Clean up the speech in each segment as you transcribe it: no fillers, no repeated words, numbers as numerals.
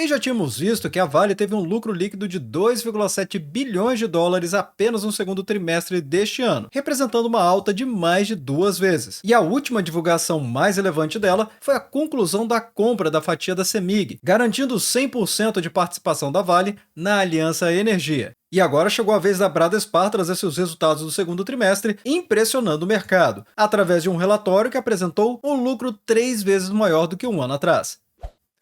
E já tínhamos visto que a Vale teve um lucro líquido de 2,7 bilhões de dólares apenas no segundo trimestre deste ano, representando uma alta de mais de 2 vezes. E a última divulgação mais relevante dela foi a conclusão da compra da fatia da CEMIG, garantindo 100% de participação da Vale na Aliança Energia. E agora chegou a vez da Bradespar trazer seus resultados do segundo trimestre, impressionando o mercado, através de um relatório que apresentou um lucro 3 vezes maior do que um ano atrás.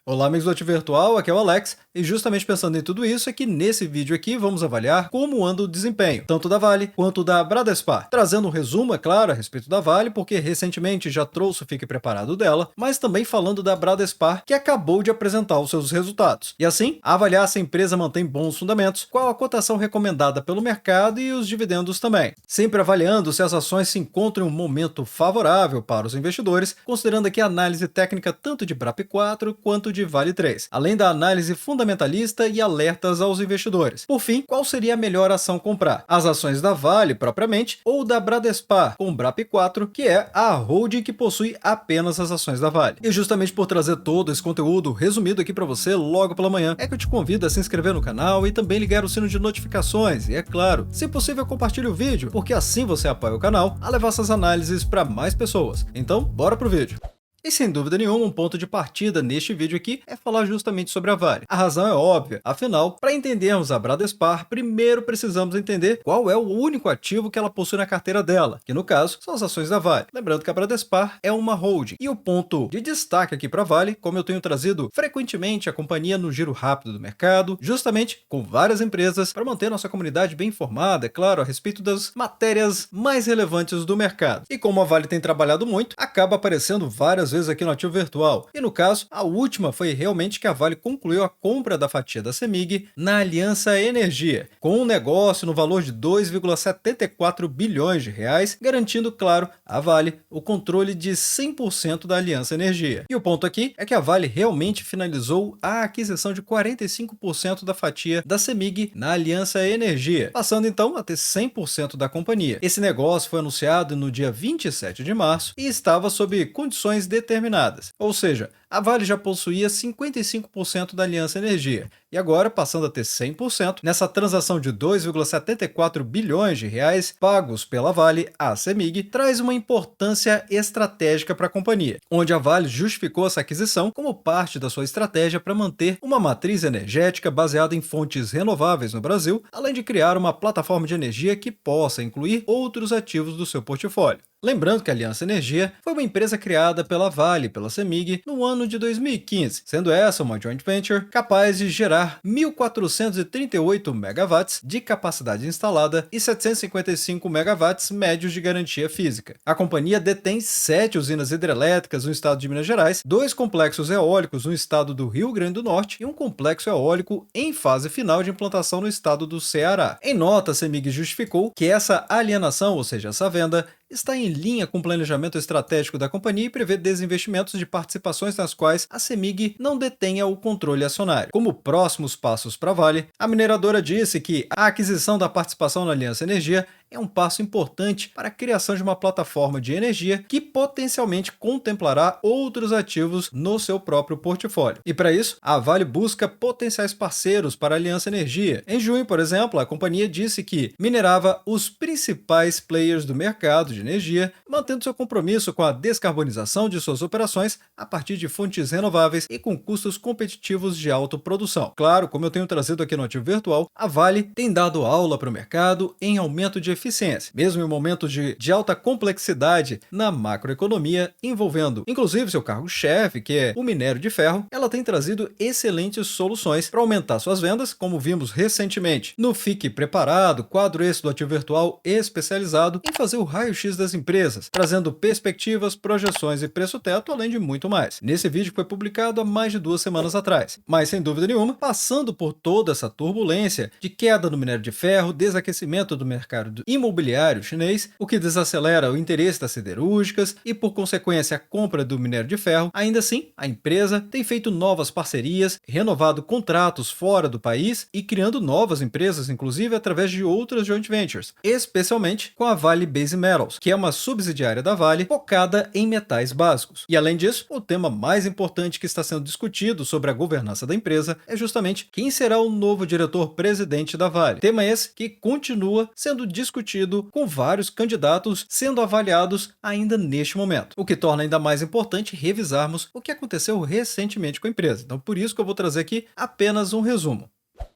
Olá amigos do Ativo Virtual, aqui é o Alex, e justamente pensando em tudo isso é que nesse vídeo aqui vamos avaliar como anda o desempenho, tanto da Vale quanto da Bradespar, trazendo um resumo, é claro, a respeito da Vale, porque recentemente já trouxe o Fique Preparado dela, mas também falando da Bradespar, que acabou de apresentar os seus resultados. E assim, avaliar se a empresa mantém bons fundamentos, qual a cotação recomendada pelo mercado e os dividendos também. Sempre avaliando se as ações se encontram em um momento favorável para os investidores, considerando aqui a análise técnica tanto de BRAP4 quanto de Vale 3, além da análise fundamentalista e alertas aos investidores. Por fim, qual seria a melhor ação comprar? As ações da Vale propriamente ou da Bradespar com BRAP4, que é a holding que possui apenas as ações da Vale. E justamente por trazer todo esse conteúdo resumido aqui para você logo pela manhã, é que eu te convido a se inscrever no canal e também ligar o sino de notificações. E é claro, se possível compartilhe o vídeo, porque assim você apoia o canal a levar essas análises para mais pessoas. Então, bora pro vídeo. E sem dúvida nenhuma, um ponto de partida neste vídeo aqui é falar justamente sobre a Vale. A razão é óbvia, afinal, para entendermos a Bradespar, primeiro precisamos entender qual é o único ativo que ela possui na carteira dela, que no caso são as ações da Vale. Lembrando que a Bradespar é uma holding. E o ponto de destaque aqui para a Vale, como eu tenho trazido frequentemente a companhia no giro rápido do mercado, justamente com várias empresas, para manter nossa comunidade bem informada, é claro, a respeito das matérias mais relevantes do mercado. E como a Vale tem trabalhado muito, acaba aparecendo várias vezes aqui no Ativo Virtual. E no caso, a última foi realmente que a Vale concluiu a compra da fatia da CEMIG na Aliança Energia, com um negócio no valor de 2,74 bilhões de reais, garantindo, claro, a Vale o controle de 100% da Aliança Energia. E o ponto aqui é que a Vale realmente finalizou a aquisição de 45% da fatia da CEMIG na Aliança Energia, passando então a ter 100% da companhia. Esse negócio foi anunciado no dia 27 de março e estava sob condições determinadas, ou seja, a Vale já possuía 55% da Aliança Energia, e agora, passando a ter 100%, nessa transação de 2,74 bilhões de reais pagos pela Vale à CEMIG, traz uma importância estratégica para a companhia, onde a Vale justificou essa aquisição como parte da sua estratégia para manter uma matriz energética baseada em fontes renováveis no Brasil, além de criar uma plataforma de energia que possa incluir outros ativos do seu portfólio. Lembrando que a Aliança Energia foi uma empresa criada pela Vale, pela CEMIG, no ano de 2015, sendo essa uma joint venture capaz de gerar 1.438 megawatts de capacidade instalada e 755 megawatts médios de garantia física. A companhia detém 7 usinas hidrelétricas no estado de Minas Gerais, 2 complexos eólicos no estado do Rio Grande do Norte e um complexo eólico em fase final de implantação no estado do Ceará. Em nota, a CEMIG justificou que essa alienação, ou seja, essa venda, está em linha com o planejamento estratégico da companhia e prevê desinvestimentos de participações nas quais a CEMIG não detenha o controle acionário. Como próximos passos para a Vale, a mineradora disse que a aquisição da participação na Aliança Energia é um passo importante para a criação de uma plataforma de energia que potencialmente contemplará outros ativos no seu próprio portfólio. E para isso, a Vale busca potenciais parceiros para a Aliança Energia. Em junho, por exemplo, a companhia disse que minerava os principais players do mercado de energia, mantendo seu compromisso com a descarbonização de suas operações a partir de fontes renováveis e com custos competitivos de autoprodução. Claro, como eu tenho trazido aqui no Ativo Virtual, a Vale tem dado aula para o mercado em aumento de eficiência, mesmo em momentos de alta complexidade na macroeconomia, envolvendo inclusive seu cargo-chefe, que é o minério de ferro. Ela tem trazido excelentes soluções para aumentar suas vendas, como vimos recentemente no Fique Preparado, quadro esse do Ativo Virtual especializado em fazer o raio-x das empresas, trazendo perspectivas, projeções e preço-teto, além de muito mais. Nesse vídeo foi publicado há mais de 2 semanas atrás, mas sem dúvida nenhuma, passando por toda essa turbulência de queda no minério de ferro, desaquecimento do mercado imobiliário chinês, o que desacelera o interesse das siderúrgicas e, por consequência, a compra do minério de ferro. Ainda assim, a empresa tem feito novas parcerias, renovado contratos fora do país e criando novas empresas, inclusive através de outras joint ventures, especialmente com a Vale Base Metals, que é uma subsidiária da Vale focada em metais básicos. E além disso, o tema mais importante que está sendo discutido sobre a governança da empresa é justamente quem será o novo diretor-presidente da Vale. Tema esse que continua sendo discutido com vários candidatos sendo avaliados ainda neste momento, o que torna ainda mais importante revisarmos o que aconteceu recentemente com a empresa. Então, por isso que eu vou trazer aqui apenas um resumo.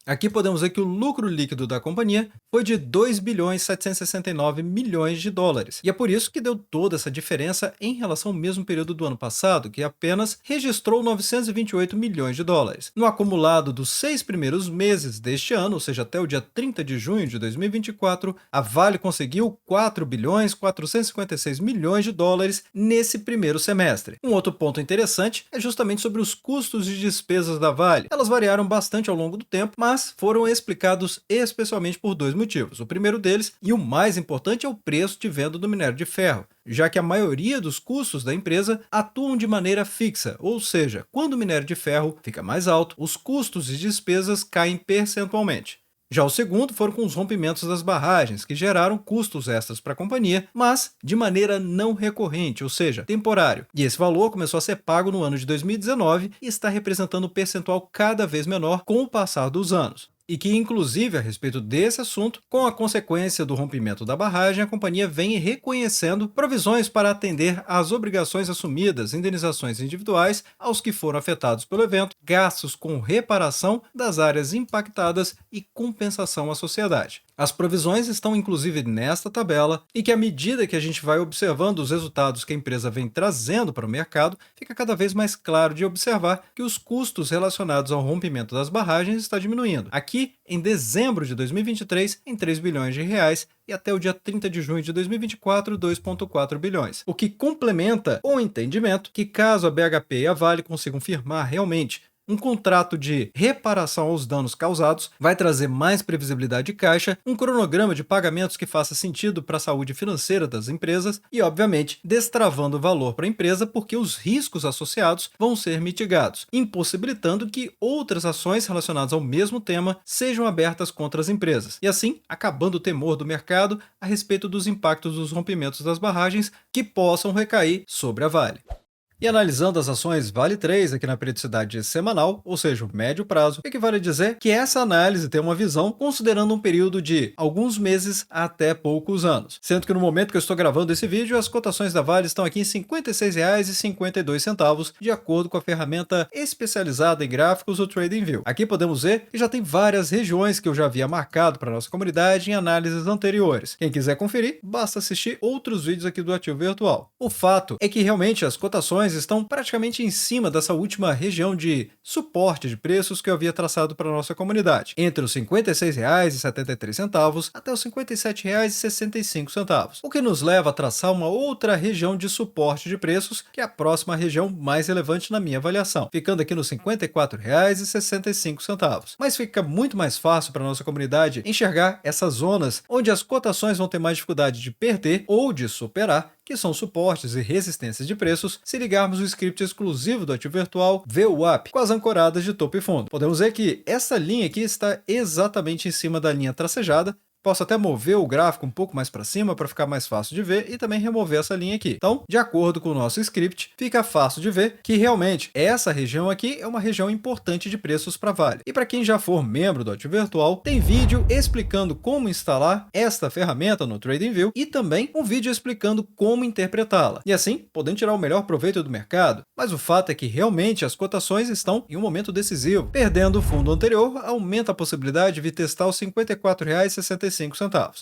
Aqui podemos ver que o lucro líquido da companhia foi de 2 bilhões 769 milhões de dólares. E é por isso que deu toda essa diferença em relação ao mesmo período do ano passado, que apenas registrou 928 milhões de dólares. No acumulado dos 6 primeiros meses deste ano, ou seja, até o dia 30 de junho de 2024, a Vale conseguiu 4 bilhões 456 milhões de dólares nesse primeiro semestre. Um outro ponto interessante é justamente sobre os custos e despesas da Vale. Elas variaram bastante ao longo do tempo, mas foram explicados especialmente por dois motivos. O primeiro deles, e o mais importante, é o preço de venda do minério de ferro, já que a maioria dos custos da empresa atuam de maneira fixa, ou seja, quando o minério de ferro fica mais alto, os custos e despesas caem percentualmente. Já o segundo foram com os rompimentos das barragens, que geraram custos extras para a companhia, mas de maneira não recorrente, ou seja, temporário. E esse valor começou a ser pago no ano de 2019 e está representando um percentual cada vez menor com o passar dos anos. E que, inclusive, a respeito desse assunto, com a consequência do rompimento da barragem, a companhia vem reconhecendo provisões para atender às obrigações assumidas, indenizações individuais aos que foram afetados pelo evento, gastos com reparação das áreas impactadas e compensação à sociedade. As provisões estão inclusive nesta tabela e que à medida que a gente vai observando os resultados que a empresa vem trazendo para o mercado, fica cada vez mais claro de observar que os custos relacionados ao rompimento das barragens está diminuindo. Aqui, em dezembro de 2023, em 3 bilhões de reais e até o dia 30 de junho de 2024, 2,4 bilhões. O que complementa o entendimento que caso a BHP e a Vale consigam firmar realmente um contrato de reparação aos danos causados, vai trazer mais previsibilidade de caixa, um cronograma de pagamentos que faça sentido para a saúde financeira das empresas e, obviamente, destravando valor para a empresa porque os riscos associados vão ser mitigados, impossibilitando que outras ações relacionadas ao mesmo tema sejam abertas contra as empresas e, assim, acabando o temor do mercado a respeito dos impactos dos rompimentos das barragens que possam recair sobre a Vale. E analisando as ações Vale 3 aqui na periodicidade semanal, ou seja, o médio prazo, equivale a dizer que essa análise tem uma visão considerando um período de alguns meses até poucos anos. Sendo que no momento que eu estou gravando esse vídeo, as cotações da Vale estão aqui em R$ 56,52, de acordo com a ferramenta especializada em gráficos, o TradingView. Aqui podemos ver que já tem várias regiões que eu já havia marcado para a nossa comunidade em análises anteriores. Quem quiser conferir, basta assistir outros vídeos aqui do Ativo Virtual. O fato é que realmente as cotações estão praticamente em cima dessa última região de suporte de preços que eu havia traçado para a nossa comunidade, entre os R$ 56,73 até os R$ 57,65, o que nos leva a traçar uma outra região de suporte de preços, que é a próxima região mais relevante na minha avaliação, ficando aqui nos R$ 54,65. Mas fica muito mais fácil para a nossa comunidade enxergar essas zonas onde as cotações vão ter mais dificuldade de perder ou de superar, que são suportes e resistências de preços, se ligarmos o script exclusivo do Ativo Virtual VWAP, com as ancoradas de topo e fundo. Podemos ver que essa linha aqui está exatamente em cima da linha tracejada. Posso até mover o gráfico um pouco mais para cima para ficar mais fácil de ver e também remover essa linha aqui. Então, de acordo com o nosso script, fica fácil de ver que realmente essa região aqui é uma região importante de preços para Vale. E para quem já for membro do Ativo Virtual, tem vídeo explicando como instalar esta ferramenta no TradingView e também um vídeo explicando como interpretá-la. E assim, podendo tirar o melhor proveito do mercado. Mas o fato é que realmente as cotações estão em um momento decisivo. Perdendo o fundo anterior, aumenta a possibilidade de vir testar os R$ 54,65.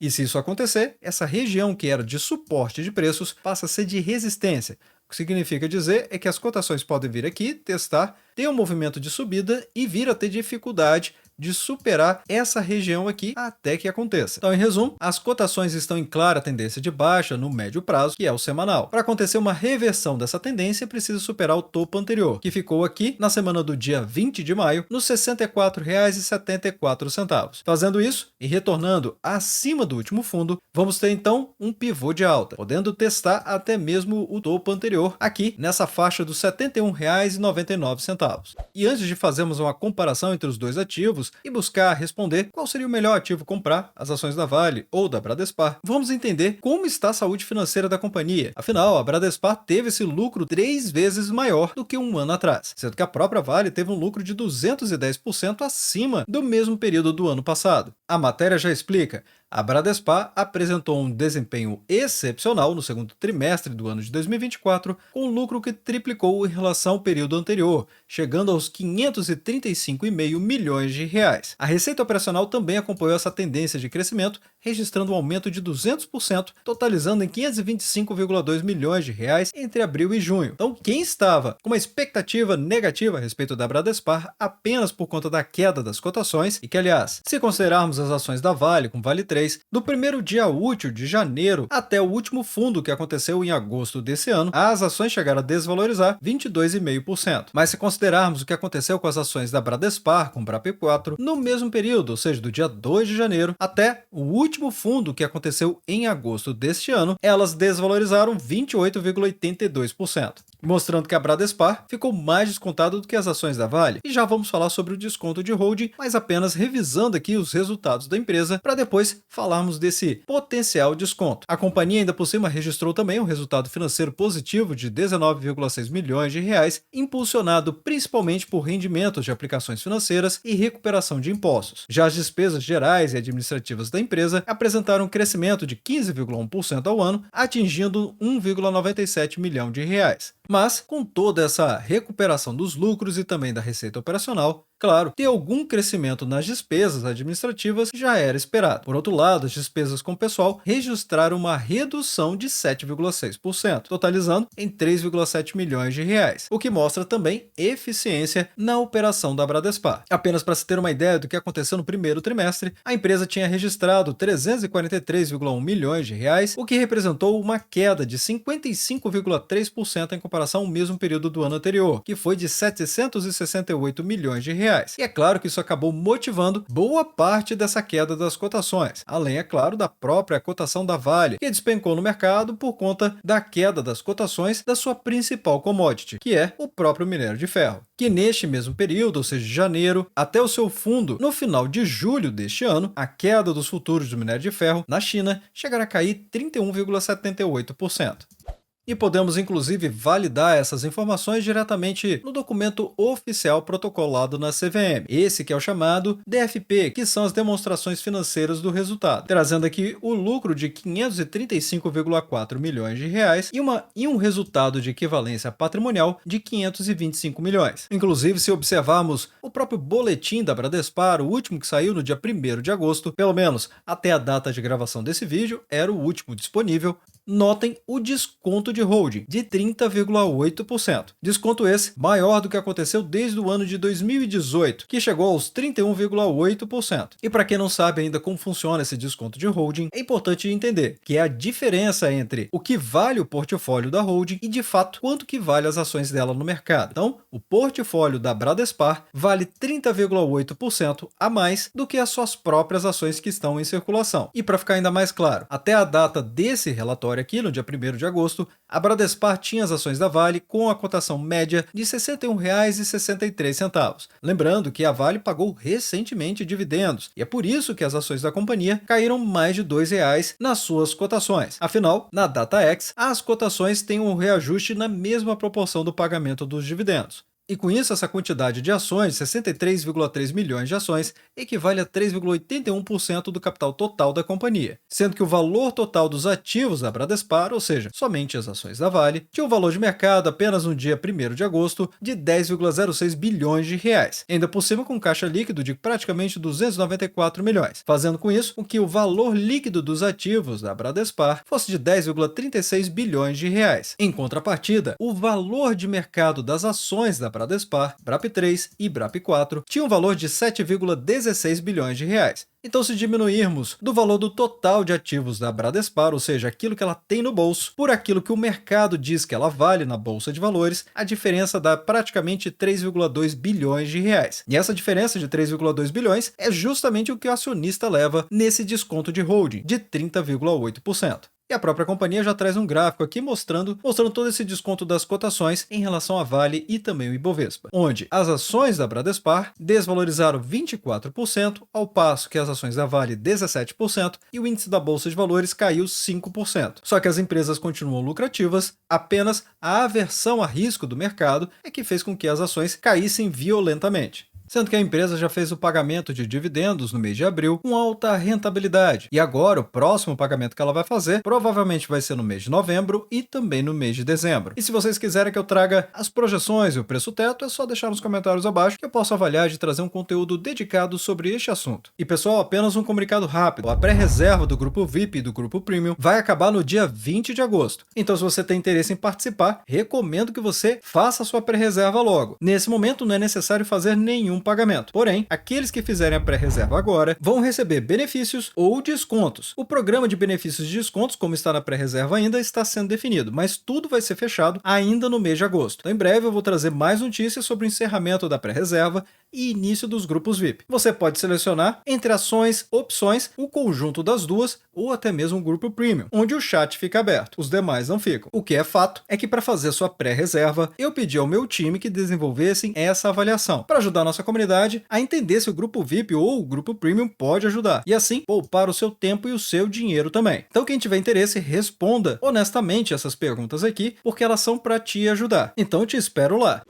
E se isso acontecer, essa região que era de suporte de preços passa a ser de resistência. O que significa dizer é que as cotações podem vir aqui, testar, ter um movimento de subida e vir a ter dificuldade de superar essa região aqui até que aconteça. Então, em resumo, as cotações estão em clara tendência de baixa no médio prazo, que é o semanal. Para acontecer uma reversão dessa tendência, precisa superar o topo anterior, que ficou aqui na semana do dia 20 de maio, nos R$ 64,74. Fazendo isso e retornando acima do último fundo, vamos ter então um pivô de alta, podendo testar até mesmo o topo anterior, aqui nessa faixa dos R$ 71,99. E antes de fazermos uma comparação entre os dois ativos e buscar responder qual seria o melhor ativo comprar, as ações da Vale ou da Bradespar, vamos entender como está a saúde financeira da companhia. Afinal, a Bradespar teve esse lucro 3 vezes maior do que um ano atrás, sendo que a própria Vale teve um lucro de 210% acima do mesmo período do ano passado. A matéria já explica. A Bradespar apresentou um desempenho excepcional no segundo trimestre do ano de 2024, com um lucro que triplicou em relação ao período anterior, chegando aos 535,5 milhões de reais. A receita operacional também acompanhou essa tendência de crescimento, registrando um aumento de 200%, totalizando em 525,2 milhões de reais entre abril e junho. Então, quem estava com uma expectativa negativa a respeito da Bradespar apenas por conta da queda das cotações, e que, aliás, se considerarmos as ações da Vale com Vale 3, do primeiro dia útil de janeiro até o último fundo que aconteceu em agosto desse ano, as ações chegaram a desvalorizar 22,5%. Mas se considerarmos o que aconteceu com as ações da Bradespar com BRAP4 no mesmo período, ou seja, do dia 2 de janeiro até o último fundo que aconteceu em agosto deste ano, elas desvalorizaram 28,82%. Mostrando que a Bradespar ficou mais descontada do que as ações da Vale. E já vamos falar sobre o desconto de holding, mas apenas revisando aqui os resultados da empresa para depois falarmos desse potencial desconto. A companhia ainda por cima registrou também um resultado financeiro positivo de 19,6 milhões de reais, impulsionado principalmente por rendimentos de aplicações financeiras e recuperação de impostos. Já as despesas gerais e administrativas da empresa apresentaram um crescimento de 15,1% ao ano, atingindo 1,97 milhão de reais. Mas, com toda essa recuperação dos lucros e também da receita operacional, claro, ter algum crescimento nas despesas administrativas já era esperado. Por outro lado, as despesas com o pessoal registraram uma redução de 7,6%, totalizando em 3,7 milhões de reais, o que mostra também eficiência na operação da Bradespar. Apenas para se ter uma ideia do que aconteceu no primeiro trimestre, a empresa tinha registrado 343,1 milhões de reais, o que representou uma queda de 55,3% em comparação ao mesmo período do ano anterior, que foi de 768 milhões de reais. E é claro que isso acabou motivando boa parte dessa queda das cotações, além, é claro, da própria cotação da Vale, que despencou no mercado por conta da queda das cotações da sua principal commodity, que é o próprio minério de ferro, que neste mesmo período, ou seja, de janeiro até o seu fundo no final de julho deste ano, a queda dos futuros do minério de ferro na China chegará a cair 31,78%. E podemos inclusive validar essas informações diretamente no documento oficial protocolado na CVM, esse que é o chamado DFP, que são as demonstrações financeiras do resultado, trazendo aqui o lucro de 535,4 milhões de reais e um resultado de equivalência patrimonial de 525 milhões. Inclusive, se observarmos o próprio boletim da Bradespar, o último que saiu no dia 1º de agosto, pelo menos até a data de gravação desse vídeo, era o último disponível, notem o desconto de holding de 30,8%. Desconto esse maior do que aconteceu desde o ano de 2018, que chegou aos 31,8%. E para quem não sabe ainda como funciona esse desconto de holding, é importante entender que é a diferença entre o que vale o portfólio da holding e de fato quanto que vale as ações dela no mercado. Então, o portfólio da Bradespar vale 30,8% a mais do que as suas próprias ações que estão em circulação. E para ficar ainda mais claro, até a data desse relatório aqui, no dia 1º de agosto, a Bradespar tinha as ações da Vale com a cotação média de R$ 61,63. Lembrando que a Vale pagou recentemente dividendos, e é por isso que as ações da companhia caíram mais de R$ 2 nas suas cotações. Afinal, na DataX, as cotações têm um reajuste na mesma proporção do pagamento dos dividendos. E com isso, essa quantidade de ações, 63,3 milhões de ações, equivale a 3,81% do capital total da companhia, sendo que o valor total dos ativos da Bradespar, ou seja, somente as ações da Vale, tinha um valor de mercado apenas no dia 1º de agosto de 10,06 bilhões de reais, ainda por cima com caixa líquido de praticamente 294 milhões, fazendo com isso com que o valor líquido dos ativos da Bradespar fosse de 10,36 bilhões de reais. Em contrapartida, o valor de mercado das ações da Bradespar, BRAP3 e BRAP4 tinham um valor de 7,16 bilhões de reais. Então, se diminuirmos do valor do total de ativos da Bradespar, ou seja, aquilo que ela tem no bolso, por aquilo que o mercado diz que ela vale na bolsa de valores, a diferença dá praticamente 3,2 bilhões de reais. E essa diferença de 3,2 bilhões é justamente o que o acionista leva nesse desconto de holding de 30,8%. E a própria companhia já traz um gráfico aqui mostrando todo esse desconto das cotações em relação à Vale e também o Ibovespa, onde as ações da Bradespar desvalorizaram 24%, ao passo que as ações da Vale 17% e o índice da Bolsa de Valores caiu 5%. Só que as empresas continuam lucrativas, apenas a aversão a risco do mercado é que fez com que as ações caíssem violentamente. Sendo que a empresa já fez o pagamento de dividendos no mês de abril com alta rentabilidade. E agora o próximo pagamento que ela vai fazer provavelmente vai ser no mês de novembro e também no mês de dezembro. E se vocês quiserem que eu traga as projeções e o preço teto, é só deixar nos comentários abaixo que eu posso avaliar de trazer um conteúdo dedicado sobre este assunto. E pessoal, apenas um comunicado rápido. A pré-reserva do grupo VIP e do grupo Premium vai acabar no dia 20 de agosto. Então se você tem interesse em participar, recomendo que você faça a sua pré-reserva logo. Nesse momento não é necessário fazer nenhum pagamento. Porém, aqueles que fizerem a pré-reserva agora vão receber benefícios ou descontos. O programa de benefícios e descontos, como está na pré-reserva ainda, está sendo definido, mas tudo vai ser fechado ainda no mês de agosto. Então, em breve eu vou trazer mais notícias sobre o encerramento da pré-reserva e início dos grupos VIP. Você pode selecionar entre ações, opções, o conjunto das duas ou até mesmo um grupo Premium, onde o chat fica aberto. Os demais não ficam. O que é fato é que para fazer sua pré-reserva, eu pedi ao meu time que desenvolvessem essa avaliação, para ajudar a nossa comunidade a entender se o grupo VIP ou o grupo Premium pode ajudar, e assim poupar o seu tempo e o seu dinheiro também. Então quem tiver interesse, responda honestamente essas perguntas aqui, porque elas são para te ajudar. Então eu te espero lá.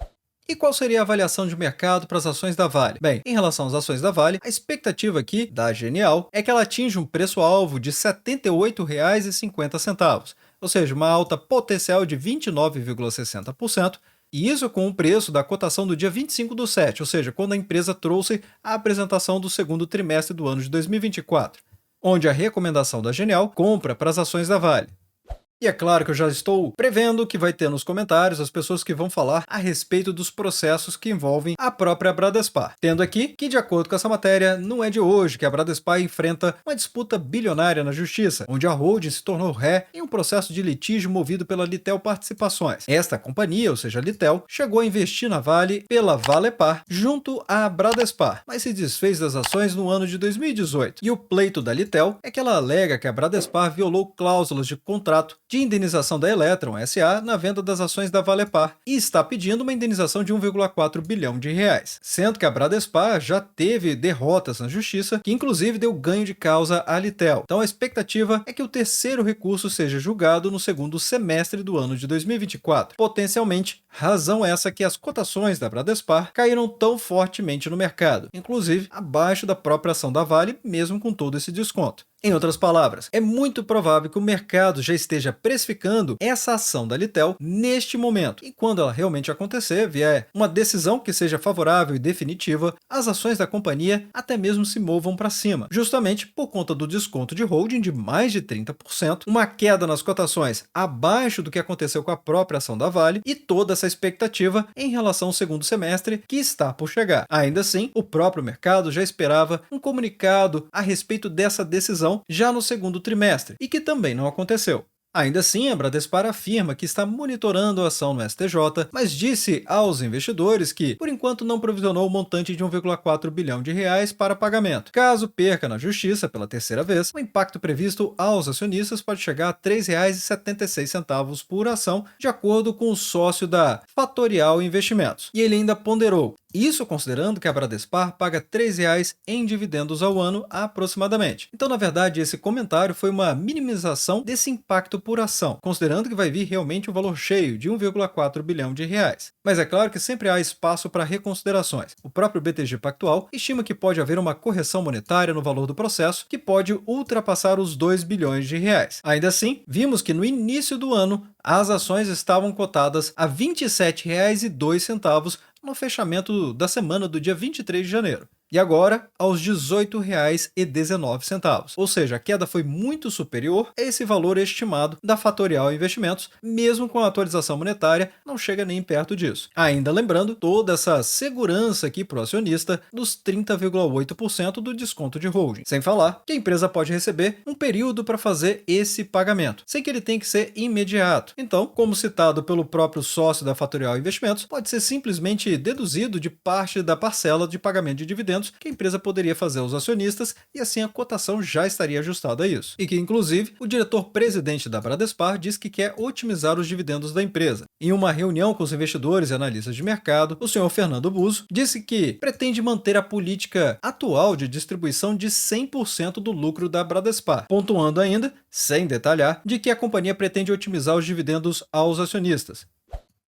E qual seria a avaliação de mercado para as ações da Vale? Bem, em relação às ações da Vale, a expectativa aqui da Genial é que ela atinja um preço-alvo de R$ 78,50, ou seja, uma alta potencial de 29,60%, e isso com o preço da cotação do dia 25/7, ou seja, quando a empresa trouxe a apresentação do segundo trimestre do ano de 2024, onde a recomendação da Genial compra para as ações da Vale. E é claro que eu já estou prevendo que vai ter nos comentários as pessoas que vão falar a respeito dos processos que envolvem a própria Bradespar. Tendo aqui que, de acordo com essa matéria, não é de hoje que a Bradespar enfrenta uma disputa bilionária na justiça, onde a holding se tornou ré em um processo de litígio movido pela Litel Participações. Esta companhia, ou seja, a Litel, chegou a investir na Vale pela Valepar junto à Bradespar, mas se desfez das ações no ano de 2018. E o pleito da Litel é que ela alega que a Bradespar violou cláusulas de contrato de indenização da Electron SA na venda das ações da Valepar e está pedindo uma indenização de 1,4 bilhão de reais, sendo que a Bradespar já teve derrotas na justiça, que inclusive deu ganho de causa à Litel. Então a expectativa é que o terceiro recurso seja julgado no segundo semestre do ano de 2024. Potencialmente, razão essa que as cotações da Bradespar caíram tão fortemente no mercado, inclusive abaixo da própria ação da Vale, mesmo com todo esse desconto. Em outras palavras, é muito provável que o mercado já esteja precificando essa ação da Litel neste momento. E quando ela realmente acontecer, vier uma decisão que seja favorável e definitiva, as ações da companhia até mesmo se movam para cima, justamente por conta do desconto de holding de mais de 30%, uma queda nas cotações abaixo do que aconteceu com a própria ação da Vale e toda essa expectativa em relação ao segundo semestre que está por chegar. Ainda assim, o próprio mercado já esperava um comunicado a respeito dessa decisão já no segundo trimestre, e que também não aconteceu. Ainda assim, a Bradespar afirma que está monitorando a ação no STJ, mas disse aos investidores que, por enquanto, não provisionou o montante de 1,4 bilhão de reais para pagamento. Caso perca na justiça pela terceira vez, o impacto previsto aos acionistas pode chegar a R$ 3,76 por ação, de acordo com o sócio da Fatorial Investimentos. E ele ainda ponderou: isso considerando que a Bradespar paga R$ 3 em dividendos ao ano aproximadamente. Então, na verdade, esse comentário foi uma minimização desse impacto por ação, considerando que vai vir realmente o valor cheio de 1,4 bilhão de reais. Mas é claro que sempre há espaço para reconsiderações. O próprio BTG Pactual estima que pode haver uma correção monetária no valor do processo que pode ultrapassar os 2 bilhões de reais. Ainda assim, vimos que no início do ano as ações estavam cotadas a R$ 27,02 no fechamento da semana do dia 23 de janeiro. e agora aos R$ 18,19. Ou seja, a queda foi muito superior a esse valor estimado da Fatorial Investimentos, mesmo com a atualização monetária, não chega nem perto disso. Ainda lembrando toda essa segurança aqui para o acionista dos 30,8% do desconto de holding. Sem falar que a empresa pode receber um período para fazer esse pagamento, sem que ele tenha que ser imediato. Então, como citado pelo próprio sócio da Fatorial Investimentos, pode ser simplesmente deduzido de parte da parcela de pagamento de dividendos que a empresa poderia fazer aos acionistas e assim a cotação já estaria ajustada a isso. E que, inclusive, o diretor-presidente da Bradespar diz que quer otimizar os dividendos da empresa. Em uma reunião com os investidores e analistas de mercado, o senhor Fernando Buzo disse que pretende manter a política atual de distribuição de 100% do lucro da Bradespar, pontuando ainda, sem detalhar, de que a companhia pretende otimizar os dividendos aos acionistas.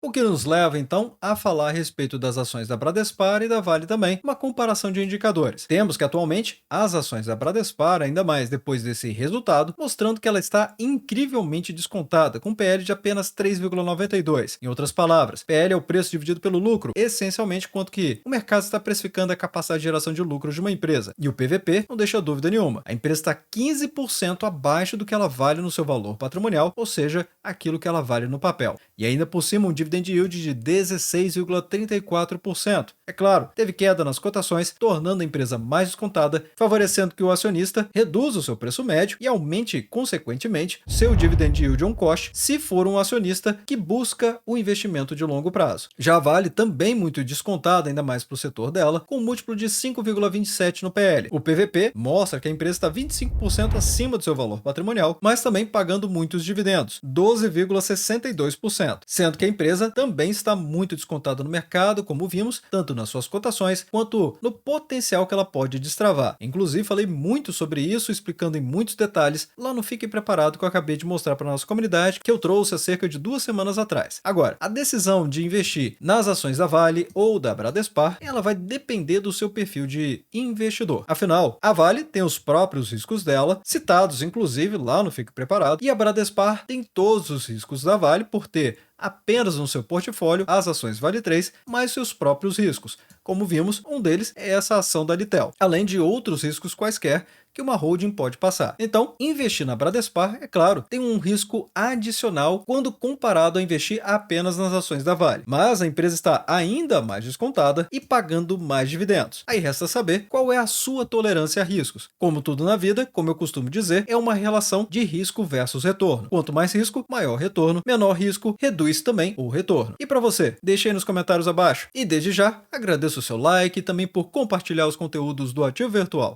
O que nos leva, então, a falar a respeito das ações da Bradespar e da Vale também, uma comparação de indicadores. Temos que, atualmente, as ações da Bradespar, ainda mais depois desse resultado, mostrando que ela está incrivelmente descontada, com PL de apenas 3,92. Em outras palavras, PL é o preço dividido pelo lucro, essencialmente quanto que o mercado está precificando a capacidade de geração de lucro de uma empresa. E o PVP não deixa dúvida nenhuma. A empresa está 15% abaixo do que ela vale no seu valor patrimonial, ou seja, aquilo que ela vale no papel. E ainda por cima, um dividend yield de 16,34%. É claro, teve queda nas cotações, tornando a empresa mais descontada, favorecendo que o acionista reduza o seu preço médio e aumente, consequentemente, seu dividend yield on cost, se for um acionista que busca o investimento de longo prazo. Já a Vale, também muito descontada, ainda mais para o setor dela, com um múltiplo de 5,27 no PL. O PVP mostra que a empresa está 25% acima do seu valor patrimonial, mas também pagando muitos dividendos, 12,62%, sendo que a empresa também está muito descontada no mercado, como vimos, tanto nas suas cotações quanto no potencial que ela pode destravar. Inclusive, falei muito sobre isso, explicando em muitos detalhes lá no Fique Preparado que eu acabei de mostrar para a nossa comunidade, que eu trouxe há cerca de 2 semanas atrás. Agora, a decisão de investir nas ações da Vale ou da Bradespar, ela vai depender do seu perfil de investidor. Afinal, a Vale tem os próprios riscos dela, citados inclusive lá no Fique Preparado, e a Bradespar tem todos os riscos da Vale por ter apenas no seu portfólio as ações Vale 3, mais seus próprios riscos. Como vimos, um deles é essa ação da Litel, além de outros riscos quaisquer que uma holding pode passar. Então, investir na Bradespar, é claro, tem um risco adicional quando comparado a investir apenas nas ações da Vale. Mas a empresa está ainda mais descontada e pagando mais dividendos. Aí resta saber qual é a sua tolerância a riscos. Como tudo na vida, como eu costumo dizer, é uma relação de risco versus retorno. Quanto mais risco, maior retorno. Menor risco, reduz também o retorno. E para você? Deixe aí nos comentários abaixo. E desde já, agradeço o seu like e também por compartilhar os conteúdos do Ativo Virtual.